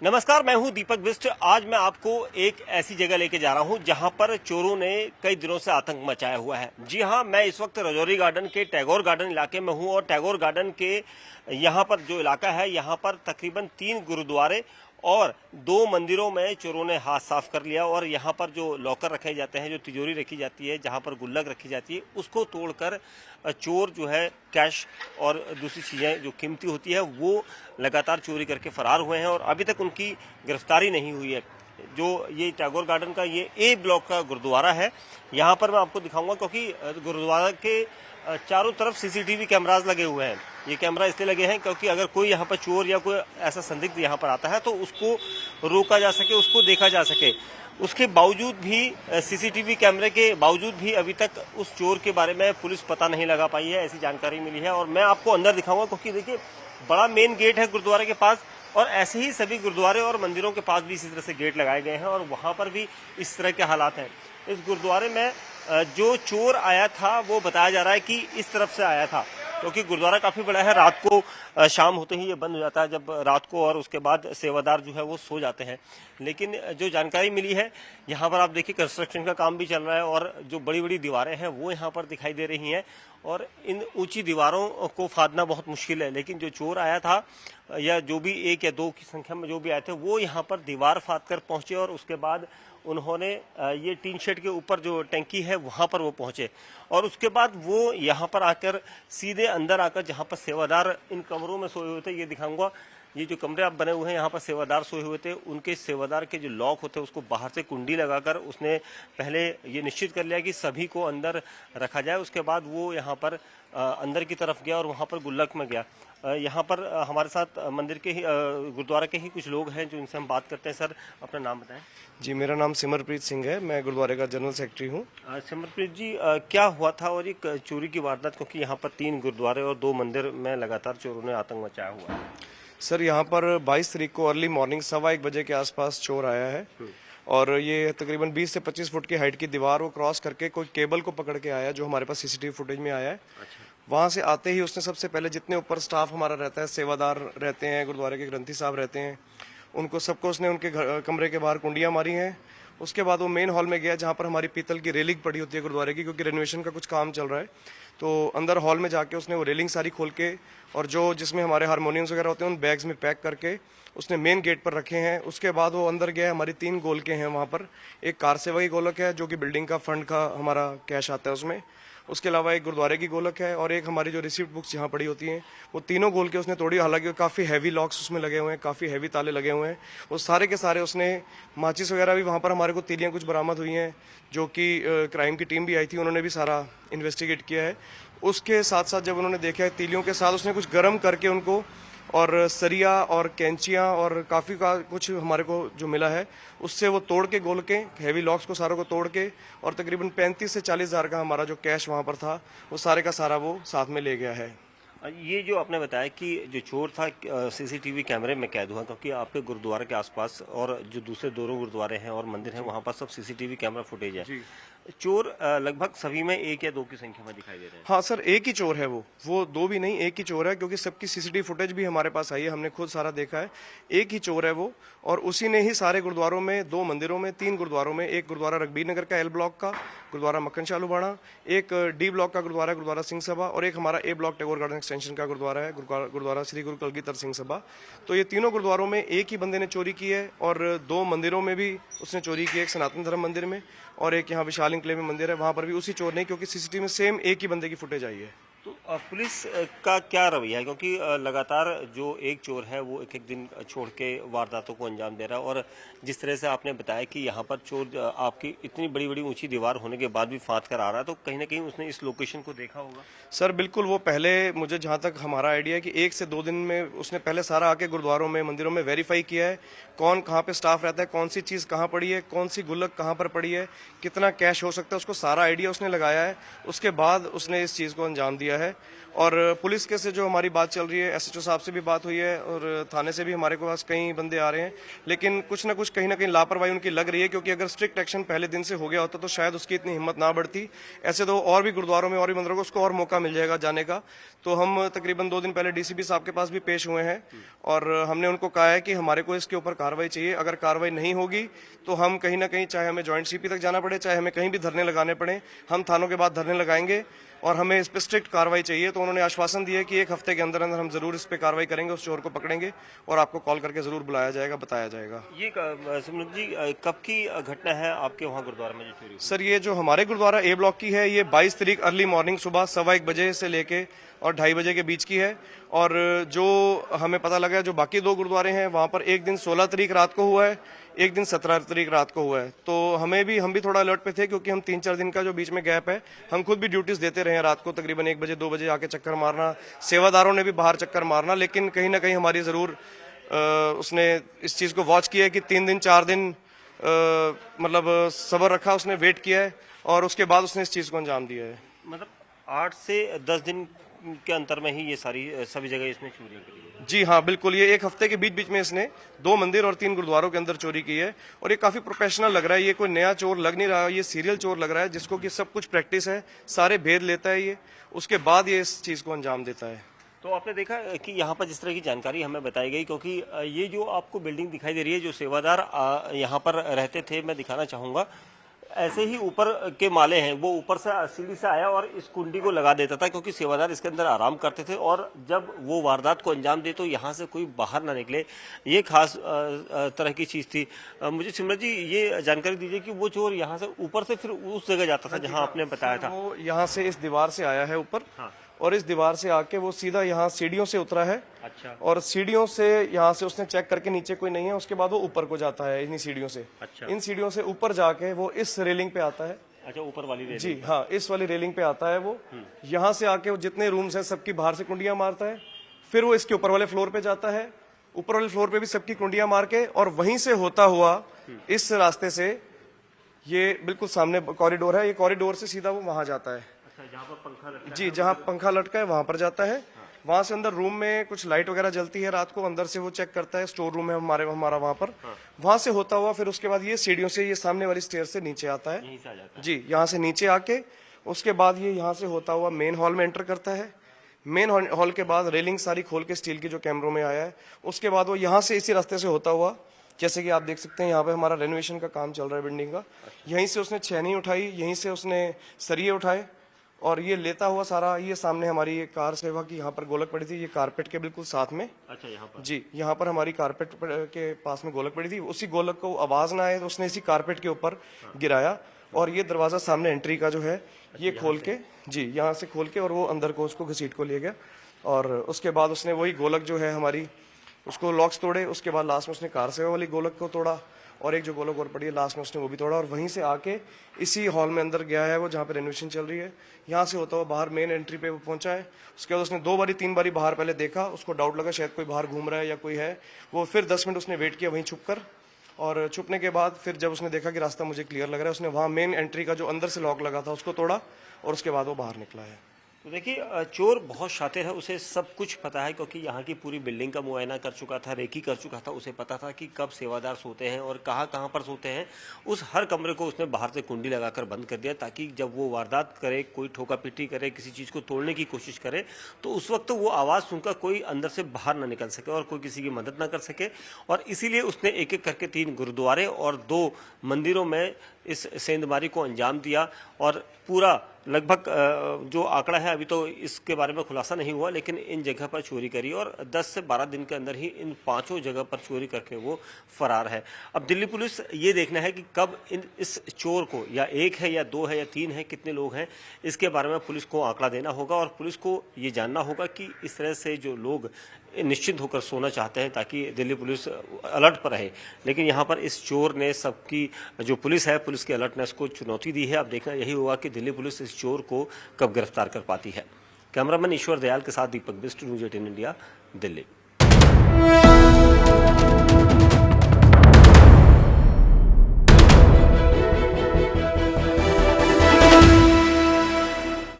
नमस्कार, मैं हूं दीपक बिष्ट। आज मैं आपको एक ऐसी जगह लेके जा रहा हूं जहां पर चोरों ने कई दिनों से आतंक मचाया हुआ है। जी हां, मैं इस वक्त रजौरी गार्डन के टैगोर गार्डन इलाके में हूं और टैगोर गार्डन के यहां पर जो इलाका है, यहां पर तकरीबन 3 गुरुद्वारे और 2 मंदिरों में चोरों ने हाथ साफ कर लिया और यहाँ पर जो लॉकर रखे जाते हैं, जो तिजोरी रखी जाती है, जहाँ पर गुल्लक रखी जाती है, उसको तोड़कर चोर जो है कैश और दूसरी चीज़ें जो कीमती होती है वो लगातार चोरी करके फरार हुए हैं और अभी तक उनकी गिरफ्तारी नहीं हुई है। जो ये टैगोर गार्डन का ये ए ब्लॉक का गुरुद्वारा है, यहाँ पर मैं आपको दिखाऊंगा क्योंकि गुरुद्वारा के चारों तरफ सीसीटीवी कैमराज लगे हुए हैं। ये कैमरा इसलिए लगे हैं क्योंकि अगर कोई यहाँ पर चोर या कोई ऐसा संदिग्ध यहाँ पर आता है तो उसको रोका जा सके, उसको देखा जा सके। उसके बावजूद भी, सीसीटीवी कैमरे के बावजूद भी अभी तक उस चोर के बारे में पुलिस पता नहीं लगा पाई है, ऐसी जानकारी मिली है। और मैं आपको अंदर दिखाऊंगा क्योंकि देखिए, बड़ा मेन गेट है गुरुद्वारे के पास और ऐसे ही सभी गुरुद्वारे और मंदिरों के पास भी इसी तरह से गेट लगाए गए हैं और वहां पर भी इस तरह के हालात हैं। इस गुरुद्वारे में जो चोर आया था वो बताया जा रहा है कि इस तरफ से आया था, क्योंकि गुरुद्वारा काफी बड़ा है। रात को शाम होते ही ये बंद हो जाता है, जब रात को, और उसके बाद सेवादार जो है वो सो जाते हैं। लेकिन जो जानकारी मिली है, यहाँ पर आप देखिए कंस्ट्रक्शन का काम भी चल रहा है और जो बड़ी बड़ी दीवारें हैं वो यहाँ पर दिखाई दे रही हैं और इन ऊंची दीवारों को फादना बहुत मुश्किल है। लेकिन जो चोर आया था, या जो भी 1 या 2 की संख्या में जो भी आए थे, वो यहाँ पर दीवार फाद कर पहुंचे और उसके बाद उन्होंने ये टीन शेड के ऊपर जो टंकी है वहां पर वो पहुंचे और उसके बाद वो यहाँ पर आकर सीधे अंदर आकर, जहाँ पर सेवादार इन कमरों में सोए हुए थे, ये दिखाऊंगा, ये जो कमरे आप बने हुए हैं यहाँ पर सेवादार सोए हुए थे, उनके सेवादार के जो लॉक होते हैं उसको बाहर से कुंडी लगाकर उसने पहले ये निश्चित कर लिया कि सभी को अंदर रखा जाए। उसके बाद वो यहाँ पर अंदर की तरफ गया और वहाँ पर गुल्लक में गया। यहाँ पर हमारे साथ मंदिर के ही, गुरुद्वारा के ही कुछ लोग हैं जो इनसे हम बात करते हैं। सर, अपना नाम बताएं। जी, मेरा नाम सिमरप्रीत सिंह है। मैं गुरुद्वारे का जनरल सेक्रेटरी हूँ। सिमरप्रीत जी, क्या हुआ था और एक चोरी की वारदात, क्योंकि यहाँ पर 3 गुरुद्वारे और 2 मंदिर में लगातार चोरों ने आतंक मचाया हुआ है? सर, यहाँ पर 22 तारीख को अर्ली मॉर्निंग 1:15 बजे के आसपास चोर आया है और ये तकरीबन 20 से 25 फुट की हाइट की दीवार को क्रॉस करके कोई केबल को पकड़ के आया, जो हमारे पास सीसीटीवी फुटेज में आया है। अच्छा। वहां से आते ही उसने सबसे पहले जितने ऊपर स्टाफ हमारा रहता है, सेवादार रहते हैं, गुरुद्वारे के ग्रंथी साहब रहते हैं, उनको सबको उसने उनके कमरे के बाहर कुंडियां मारी हैं। उसके बाद वो मेन हॉल में गया जहाँ पर हमारी पीतल की रेलिंग पड़ी होती है गुरुद्वारे की, क्योंकि रेनोवेशन का कुछ काम चल रहा है। तो अंदर हॉल में जाके उसने वो रेलिंग सारी खोल के और जो जिसमें हमारे हारमोनियम्स वगैरह होते हैं उन बैग्स में पैक करके उसने मेन गेट पर रखे हैं। उसके बाद वो अंदर गया। हमारी 3 गोलके हैं वहाँ पर। एक कार सेवा की गोलक है जो कि बिल्डिंग का फंड का हमारा कैश आता है उसमें। उसके अलावा एक गुरुद्वारे की गोलक है और एक हमारी जो रिसिप्ट बुक्स यहाँ पड़ी होती हैं, वो तीनों गोल के उसने तोड़ी। हालांकि काफ़ी हैवी लॉक्स उसमें लगे हुए हैं, काफ़ी हैवी ताले लगे हुए हैं। वो सारे के सारे उसने, माचिस वगैरह भी वहाँ पर हमारे को तीलियाँ कुछ बरामद हुई हैं, जो कि क्राइम की टीम भी आई थी, उन्होंने भी सारा इन्वेस्टिगेट किया है। उसके साथ साथ जब उन्होंने देखा है तीलियों के साथ, उसने कुछ गर्म करके उनको, और सरिया और कैंचियां और काफ़ी का कुछ हमारे को जो मिला है, उससे वो तोड़ के गोल के हैवी लॉक्स को सारों को तोड़ के और तकरीबन 35 से 40 हज़ार का हमारा जो कैश वहाँ पर था, वो सारे का सारा वो साथ में ले गया है। ये जो आपने बताया कि जो चोर था सीसीटीवी कैमरे में कैद हुआ, क्योंकि आपके गुरुद्वारे के आसपास और जो दूसरे 2 गुरुद्वारे हैं और मंदिर हैं वहाँ पर सब सीसीटीवी कैमरा फुटेज है। चोर लगभग सभी में 1 या 2 की संख्या में दिखाई दे रहे हैं। हाँ सर, एक ही चोर है वो 2 भी नहीं, एक ही चोर है, क्योंकि सबकी सीसीटीवी फुटेज भी हमारे पास आई है, हमने खुद सारा देखा है। एक ही चोर है वो, और उसी ने ही सारे गुरुद्वारों में, 2 मंदिरों में, 3 गुरुद्वारों में, एक गुरुद्वारा रघबीर नगर का L ब्लॉक का, गुरुद्वारा मक्खन शालूबाड़ा, एक D ब्लॉक का गुरुद्वारा गुरुद्वारा सिंह सभा, और एक हमारा A block Tagore garden extension का गुरुद्वारा है, गुरुद्वारा श्री गुरु कलगीधर सिंह सभा। तो ये तीनों गुरुद्वारों में एक ही बंदे ने चोरी की है और 2 मंदिरों में भी उसने चोरी की है, एक सनातन धर्म मंदिर में और एक यहाँ विशाल इंक्लेव में मंदिर है, वहाँ पर भी उसी चोर ने, क्योंकि सीसीटीवी में सेम एक ही बंदे की फुटेज आई है। तो पुलिस का क्या रवैया है, क्योंकि लगातार जो एक चोर है वो एक दिन छोड़ के वारदातों को अंजाम दे रहा है, और जिस तरह से आपने बताया कि यहाँ पर चोर आपकी इतनी बड़ी बड़ी ऊंची दीवार होने के बाद भी फांद कर आ रहा है, तो कहीं ना कहीं उसने इस लोकेशन को देखा होगा। सर बिल्कुल, वो पहले, मुझे जहाँ तक हमारा आइडिया है कि 1 से 2 दिन में उसने पहले सारा आके गुरुद्वारों में, मंदिरों में वेरीफाई किया है, कौन कहाँ पे स्टाफ रहता है, कौन सी चीज़ कहाँ पड़ी है, कौन सी गुल्लक कहाँ पर पड़ी है, कितना कैश हो सकता है, उसको सारा आइडिया उसने लगाया है। उसके बाद उसने इस चीज़ को अंजाम दिया है। और पुलिस के से जो हमारी बात चल रही है, एसएचओ साहब से भी बात हुई है और थाने से भी हमारे पास कई बंदे आ रहे हैं, लेकिन कुछ ना कुछ कहीं ना कहीं लापरवाही उनकी लग रही है, क्योंकि अगर स्ट्रिक्ट एक्शन पहले दिन से हो गया होता तो शायद उसकी इतनी हिम्मत ना बढ़ती। ऐसे तो और भी गुरुद्वारों में और भी मंदिरों को उसको और मौका मिल जाएगा जाने का। तो हम तकरीबन 2 दिन पहले डीसीपी साहब के पास भी पेश हुए हैं और हमने उनको कहा है कि हमारे को इसके ऊपर कार्रवाई चाहिए। अगर कार्रवाई नहीं होगी तो हम कहीं ना कहीं, चाहे हमें जॉइंट सीपी तक जाना पड़े, चाहे हमें कहीं भी धरने लगाने पड़े, हम थानों के बाद धरने लगाएंगे और हमें इस पर स्ट्रिक्ट कार्रवाई चाहिए। तो उन्होंने आश्वासन दिया कि 1 हफ्ते के अंदर अंदर हम जरूर इस पे कार्रवाई करेंगे, उस चोर को पकड़ेंगे और आपको कॉल करके जरूर बुलाया जाएगा, बताया जाएगा। ये सिमरन जी कब की घटना है आपके वहाँ गुरुद्वारा में जो चोरी हुई? सर ये जो हमारे गुरुद्वारा ए ब्लॉक की है, ये 22 तारीख अर्ली मॉर्निंग सुबह 1:15 बजे से लेके और 2:30 बजे के बीच की है। और जो हमें पता लगा, जो बाकी 2 गुरुद्वारे हैं वहाँ पर एक दिन 16 तारीख रात को हुआ है, एक दिन 17 तारीख रात को हुआ है। तो हम भी थोड़ा अलर्ट पे थे, क्योंकि हम 3-4 दिन का जो बीच में गैप है, हम खुद भी ड्यूटीज देते रहे हैं रात को तकरीबन 1 बजे 2 बजे आके चक्कर मारना, सेवादारों ने भी बाहर चक्कर मारना। लेकिन कहीं ना कहीं हमारी जरूर उसने इस चीज को वॉच किया है कि 3 दिन 4 दिन मतलब सब्र रखा, उसने वेट किया है और उसके बाद उसने इस चीज को अंजाम दिया है। मतलब 8 से 10 दिन के अंतर में ही ये सभी जगह इसने चोरी करी है। जी हाँ, बिल्कुल। ये 1 हफ्ते के बीच बीच में इसने 2 मंदिर और 3 गुरुद्वारों के अंदर चोरी की है और ये काफी प्रोफेशनल लग रहा है। ये कोई नया चोर लग नहीं रहा, ये सीरियल चोर लग रहा है, जिसको कि सब कुछ प्रैक्टिस है, सारे भेद लेता है ये, उसके बाद ये इस चीज को अंजाम देता है। तो आपने देखा कि यहाँ पर जिस तरह की जानकारी हमें बताई गई, क्योंकि ये जो आपको बिल्डिंग दिखाई दे रही है, जो सेवादार यहाँ पर रहते थे, मैं दिखाना चाहूंगा, ऐसे ही ऊपर के माले हैं, वो ऊपर से सीढ़ी से आया और इस कुंडी को लगा देता था, क्योंकि सेवादार इसके अंदर आराम करते थे और जब वो वारदात को अंजाम दे तो यहाँ से कोई बाहर ना निकले, ये खास तरह की चीज थी। मुझे सिमरन जी ये जानकारी दीजिए कि वो चोर यहाँ से ऊपर से फिर उस जगह जाता था जहाँ आपने बताया था? वो यहाँ से इस दीवार से आया है ऊपर, और इस दीवार से आके वो सीधा यहाँ सीढ़ियों से उतरा है। अच्छा। और सीढ़ियों से यहाँ से उसने चेक करके नीचे कोई नहीं है, उसके बाद वो ऊपर को जाता है इन्हीं सीढ़ियों से। अच्छा। इन सीढ़ियों से ऊपर जाके वो इस रेलिंग पे आता है। अच्छा, ऊपर वाली रेलिंग? जी हाँ, इस वाली रेलिंग पे आता है वो। यहाँ से आके वो जितने रूम्स हैं सबकी बाहर से कुंडियां मारता है, फिर वो इसके ऊपर वाले फ्लोर पे जाता है, ऊपर वाले फ्लोर पे भी सबकी कुंडियां मार के, और वहीं से होता हुआ इस रास्ते से, ये बिल्कुल सामने कॉरिडोर है, ये कॉरिडोर से सीधा वो वहां जाता है। जहाँ पर पंखा लटका है? जी, जहाँ पंखा लटका है वहां पर जाता है। वहां से अंदर रूम में कुछ लाइट वगैरह जलती है रात को, अंदर से वो चेक करता है, स्टोर रूम है हमारा वहां पर। वहां से होता हुआ फिर उसके बाद ये सीढ़ियों से, ये सामने वाली स्टेयर से नीचे आता है। यहीं से आ जाता है? जी, यहाँ से नीचे आके उसके बाद ये यहाँ से होता हुआ मेन हॉल में एंटर करता है। मेन हॉल के बाद रेलिंग सारी खोल के स्टील की जो कैमरों में आया है, उसके बाद वो यहाँ से इसी रास्ते से होता हुआ, जैसे कि आप देख सकते हैं यहाँ पे हमारा रेनोवेशन का काम चल रहा है बिल्डिंग का, यहीं से उसने छेनी उठाई, यहीं से उसने सरिये उठाए और ये लेता हुआ सारा, ये सामने हमारी ये कार सेवा की यहाँ पर गोलक पड़ी थी, ये कारपेट के बिल्कुल साथ में। अच्छा, यहाँ पर? जी, यहाँ पर हमारी कारपेट के पास में गोलक पड़ी थी, उसी गोलक को आवाज ना आए तो उसने इसी कारपेट के ऊपर गिराया और ये दरवाजा सामने एंट्री का जो है ये खोल के, जी यहाँ से खोल के, और वो अंदर को उसको घसीट को ले गया। और उसके बाद उसने वही गोलक जो है हमारी, उसको लॉक्स तोड़े, उसके बाद लास्ट में उसने कार सेवा वाली गोलक को तोड़ा और एक जो गोलक और पड़ी है लास्ट में उसने वो भी तोड़ा, और वहीं से आके इसी हॉल में अंदर गया है वो, जहाँ पे रेनोवेशन चल रही है। यहाँ से होता हुआ बाहर मेन एंट्री पे वो पहुंचा है। उसके बाद उसने 2-3 बारी बाहर पहले देखा, उसको डाउट लगा शायद कोई बाहर घूम रहा है या कोई है, वो फिर 10 मिनट उसने वेट किया वहीं छुप कर, और छुपने के बाद फिर जब उसने देखा कि रास्ता मुझे क्लियर लग रहा है, उसने वहाँ मेन एंट्री का जो अंदर से लॉक लगा था उसको तोड़ा और उसके बाद वो बाहर निकला है। तो देखिए, चोर बहुत शातिर है, उसे सब कुछ पता है, क्योंकि यहाँ की पूरी बिल्डिंग का मुआयना कर चुका था, रेकी कर चुका था, उसे पता था कि कब सेवादार सोते हैं और कहाँ कहाँ पर सोते हैं। उस हर कमरे को उसने बाहर से कुंडी लगाकर बंद कर दिया, ताकि जब वो वारदात करे, कोई ठोका पिटी करे, किसी चीज़ को तोड़ने की कोशिश करे, तो उस वक्त वो आवाज़ सुनकर कोई अंदर से बाहर ना निकल सके और कोई किसी की मदद ना कर सके। और इसीलिए उसने एक एक करके 3 गुरुद्वारे और 2 मंदिरों में इस सेंधमारी को अंजाम दिया। और पूरा लगभग जो आंकड़ा है, अभी तो इसके बारे में खुलासा नहीं हुआ, लेकिन इन जगह पर चोरी करी और 10 से 12 दिन के अंदर ही इन 5 जगह पर चोरी करके वो फरार है। अब दिल्ली पुलिस ये देखना है कि कब इस चोर को, या 1 है या 2 है या 3 है, कितने लोग हैं, इसके बारे में पुलिस को आंकड़ा देना होगा। और पुलिस को ये जानना होगा कि इस तरह से जो लोग निश्चिंत होकर सोना चाहते हैं, ताकि दिल्ली पुलिस अलर्ट पर रहे, लेकिन यहाँ पर इस चोर ने सबकी, जो पुलिस है, पुलिस के अलर्टनेस को चुनौती दी है। अब देखना यही होगा कि दिल्ली पुलिस इस चोर को कब गिरफ्तार कर पाती है। कैमरामैन ईश्वर दयाल के साथ दीपक बिस्ट, न्यूज़ 18 इंडिया, दिल्ली।